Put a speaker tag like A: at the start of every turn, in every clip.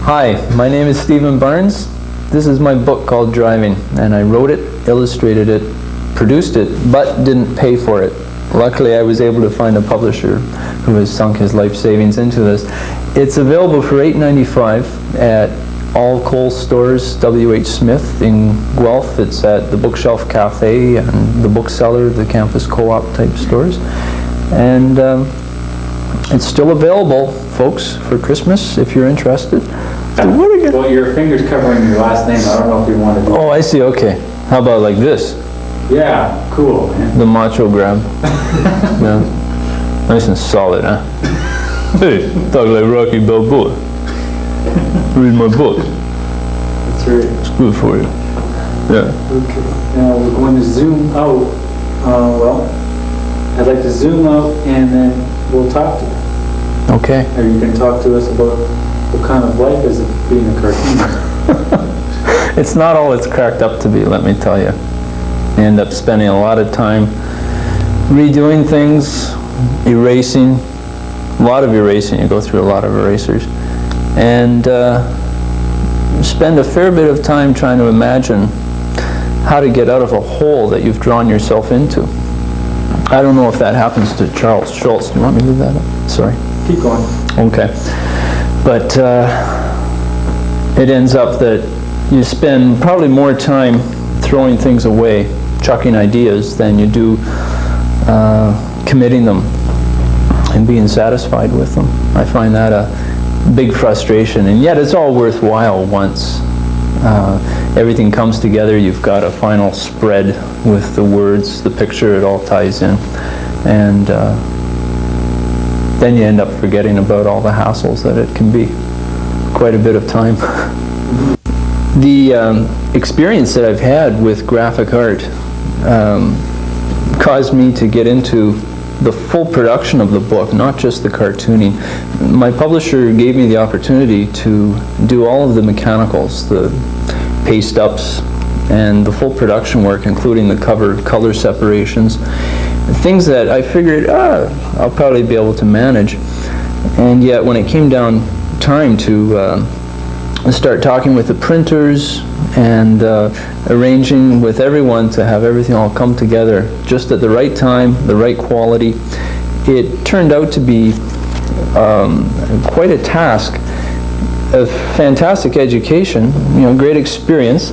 A: Hi, my name is Stephen Barnes. This is my book called Driving, and I wrote it, illustrated it, produced it, but didn't pay for it. Luckily, I was able to find a publisher who has sunk his life savings into this. It's available for $8.95 at all Kohl's stores, W.H. Smith in Guelph. It's at the Bookshelf Cafe and the Bookseller, the Campus Co-op type stores. And it's still available, folks, for Christmas if you're interested.
B: Well, your finger's covering your last name. I don't know if you want to do.
A: Oh, I see. Okay. How about like this?
B: Yeah, cool, man.
A: The macho grab. Yeah. Nice and solid, huh? Hey, talk like Rocky Balboa. Read my book.
B: That's right.
A: It's good for you. Yeah.
B: Okay. Now we're going to zoom out. Well, I'd like to zoom out and then we'll talk to you.
A: Okay.
B: Or you can talk to us about what kind of life is it being a cartoonist.
A: It's not all it's cracked up to be, let me tell you. You end up spending a lot of time redoing things, erasing, a lot of erasing. You go through a lot of erasers. And spend a fair bit of time trying to imagine how to get out of a hole that you've drawn yourself into. I don't know if that happens to Charles Schulz. Do you want me to leave that up? Sorry.
B: Keep going.
A: Okay. But it ends up that you spend probably more time throwing things away, chucking ideas, than you do committing them and being satisfied with them. I find that a big frustration, and yet it's all worthwhile once everything comes together. You've got a final spread with the words, the picture, it all ties in, and then you end up forgetting about all the hassles that it can be. Quite a bit of time. The experience that I've had with graphic art caused me to get into the full production of the book, not just the cartooning. My publisher gave me the opportunity to do all of the mechanicals, the paste ups, and the full production work, including the cover color separations, things that I figured, I'll probably be able to manage. And yet when it came down time to start talking with the printers and arranging with everyone to have everything all come together just at the right time, the right quality, it turned out to be quite a task. A fantastic education, great experience.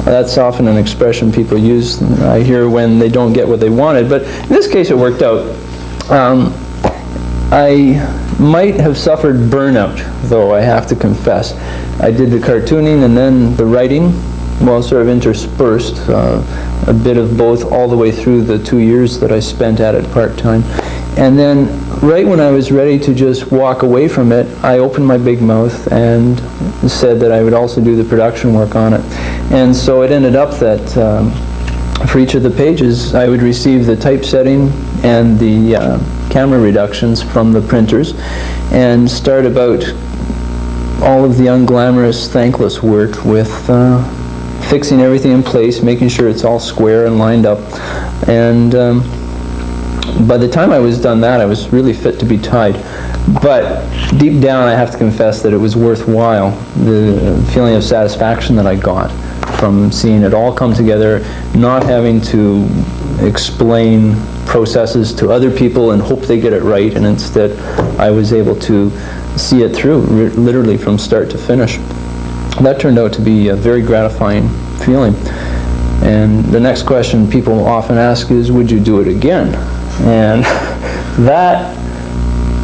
A: That's often an expression people use, I hear, when they don't get what they wanted, but in this case it worked out. I might have suffered burnout, though, I have to confess. I did the cartooning and then the writing, well, sort of interspersed, a bit of both all the way through the 2 years that I spent at it part-time. And then, right when I was ready to just walk away from it, I opened my big mouth and said that I would also do the production work on it. And so it ended up that for each of the pages, I would receive the typesetting and the camera reductions from the printers and start about all of the unglamorous, thankless work with fixing everything in place, making sure it's all square and lined up. And by the time I was done that, I was really fit to be tied. But deep down, I have to confess that it was worthwhile, the feeling of satisfaction that I got from seeing it all come together, not having to explain processes to other people and hope they get it right, and instead I was able to see it through, literally from start to finish. That turned out to be a very gratifying feeling. And the next question people often ask is, would you do it again? And that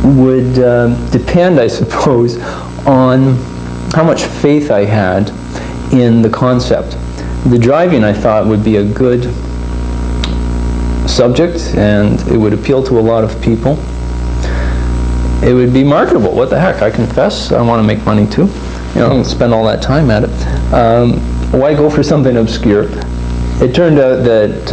A: would depend, I suppose, on how much faith I had in the concept. The driving, I thought, would be a good subject, and it would appeal to a lot of people. It would be marketable. What the heck? I confess, I want to make money too. Spend all that time at it. Why go for something obscure? It turned out that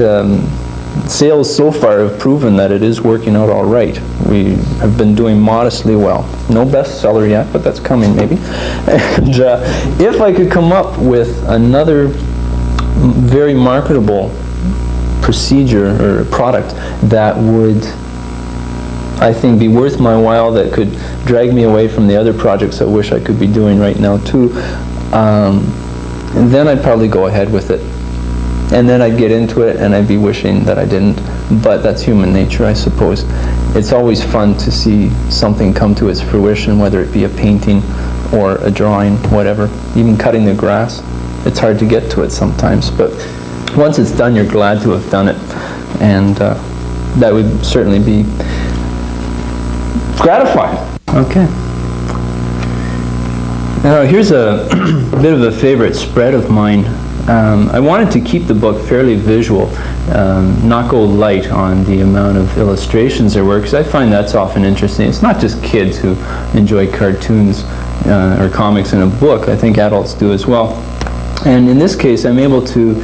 A: sales so far have proven that it is working out all right. We have been doing modestly well. No bestseller yet, but that's coming maybe. And if I could come up with another very marketable procedure or product that would I think, be worth my while, that could drag me away from the other projects I wish I could be doing right now too, and then I'd probably go ahead with it. And then I'd get into it and I'd be wishing that I didn't. But that's human nature, I suppose. It's always fun to see something come to its fruition, whether it be a painting or a drawing, whatever. Even cutting the grass. It's hard to get to it sometimes, but once it's done, you're glad to have done it. And that would certainly be gratifying. Okay. Now here's a bit of a favorite spread of mine. I wanted to keep the book fairly visual, not go light on the amount of illustrations there were, because I find that's often interesting. It's not just kids who enjoy cartoons or comics in a book. I think adults do as well. And in this case, I'm able to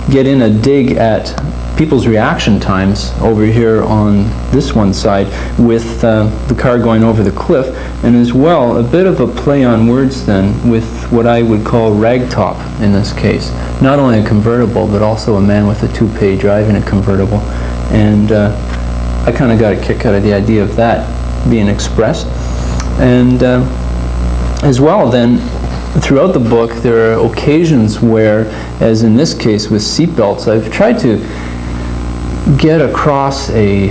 A: get in a dig at people's reaction times over here on this one side with the car going over the cliff, and as well a bit of a play on words then with what I would call ragtop in this case. Not only a convertible, but also a man with a toupee driving a convertible. And I kind of got a kick out of the idea of that being expressed. And as well then, throughout the book there are occasions where, as in this case with seatbelts, I've tried to get across a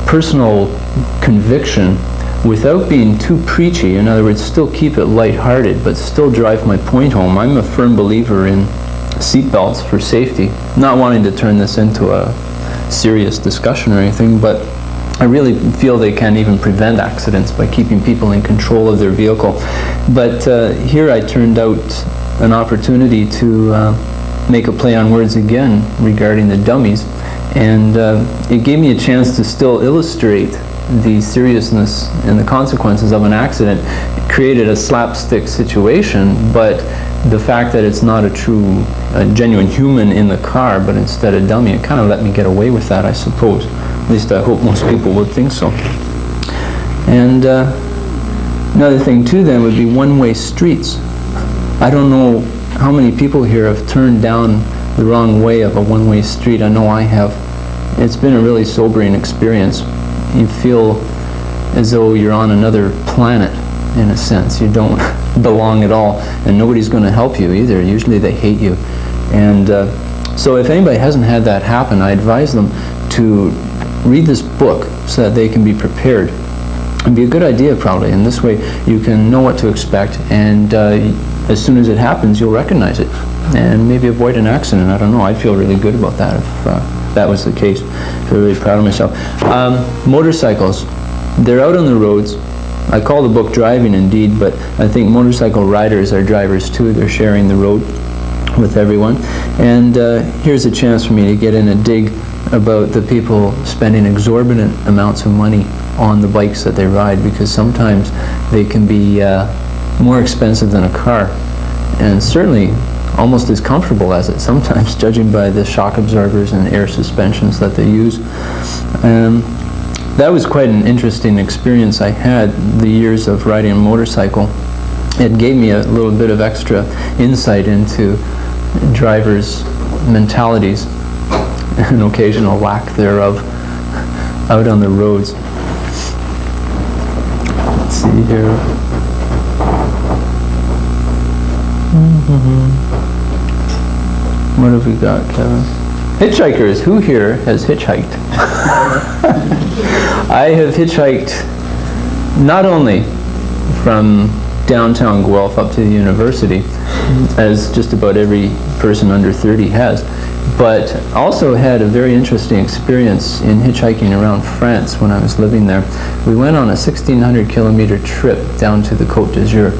A: personal conviction without being too preachy. In other words, still keep it lighthearted, but still drive my point home. I'm a firm believer in seatbelts for safety. Not wanting to turn this into a serious discussion or anything, but I really feel they can even prevent accidents by keeping people in control of their vehicle. But here I turned out an opportunity to make a play on words again regarding the dummies. And it gave me a chance to still illustrate the seriousness and the consequences of an accident. It created a slapstick situation, but the fact that it's not a genuine human in the car, but instead a dummy, it kind of let me get away with that, I suppose. At least I hope most people would think so. And another thing too then would be one-way streets. I don't know how many people here have turned down the wrong way of a one-way street. I know I have. It's been a really sobering experience. You feel as though you're on another planet, in a sense. You don't belong at all, and nobody's going to help you either. Usually they hate you. And so if anybody hasn't had that happen, I advise them to read this book so that they can be prepared. It'd be a good idea probably, and this way you can know what to expect, and as soon as it happens you'll recognize it and maybe avoid an accident. I don't know, I'd feel really good about that if that was the case. I feel really proud of myself. Motorcycles, they're out on the roads. I call the book Driving Indeed, but I think motorcycle riders are drivers too. They're sharing the road with everyone. And here's a chance for me to get in a dig about the people spending exorbitant amounts of money on the bikes that they ride, because sometimes they can be more expensive than a car, and certainly almost as comfortable as it sometimes, judging by the shock absorbers and air suspensions that they use. That was quite an interesting experience I had, the years of riding a motorcycle. It gave me a little bit of extra insight into drivers' mentalities, an occasional lack thereof out on the roads. Let's see here. What have we got, Kevin? Hitchhikers. Who here has hitchhiked? I have hitchhiked not only from downtown Guelph up to the university, as just about every person under 30 has, but also had a very interesting experience in hitchhiking around France when I was living there. We went on a 1,600 kilometer trip down to the Côte d'Azur,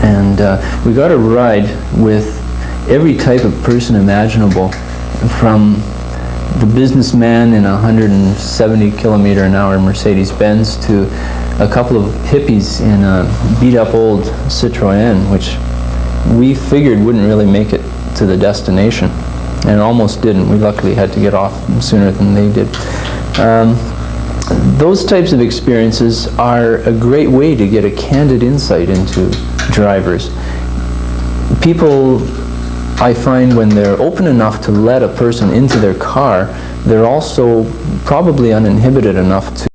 A: and we got a ride with every type of person imaginable, from the businessman in a 170 kilometer an hour Mercedes-Benz to a couple of hippies in a beat-up old Citroën, which we figured wouldn't really make it to the destination, and it almost didn't. We luckily had to get off sooner than they did. Those types of experiences are a great way to get a candid insight into drivers. People, I find, when they're open enough to let a person into their car, they're also probably uninhibited enough to